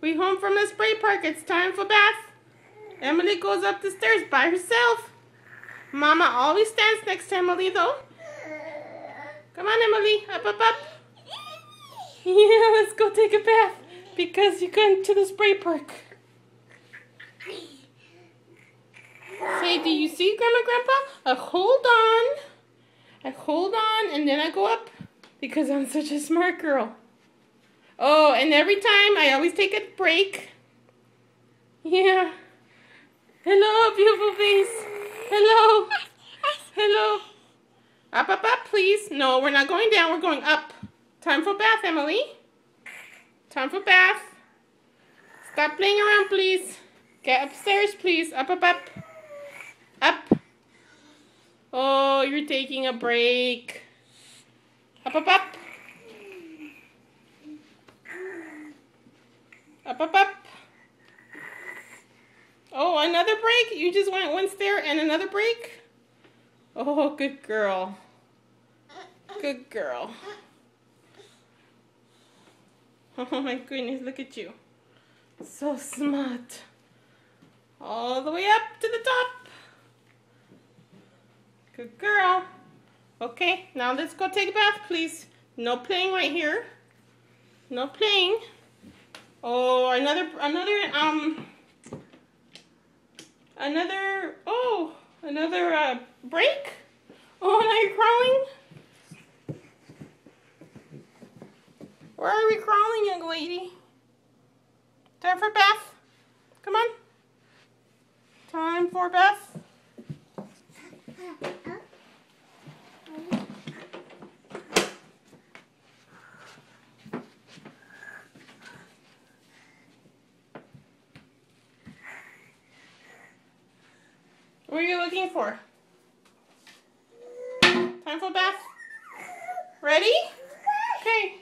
We home from the spray park. It's time for bath. Emily goes up the stairs by herself. Mama always stands next to Emily though. Come on, Emily. Up, up, up. Yeah, let's go take a bath because you went to the spray park. Say, do you see, Grandma, Grandpa? I hold on, and then I go up because I'm such a smart girl. Oh, and every time I always take a break. Yeah. Hello, beautiful face. Hello. Hello. Up, up, up, please. No, we're not going down. We're going up. Time for bath, Emily. Time for bath. Stop playing around, please. Get upstairs, please. Up, up, up. Up. Oh, you're taking a break. Up, up, up. Up, up, up. Oh, another break? You just went one stair and another break? Oh, good girl. Good girl. Oh my goodness, look at you. So smart. All the way up to the top. Good girl. Okay, now let's go take a bath, please. No playing right here. No playing. Oh, another break? Oh, now you're crawling? Where are we crawling, young lady? Time for bath. Come on. Time for bath. What are you looking for? Time for bath. Ready? Okay.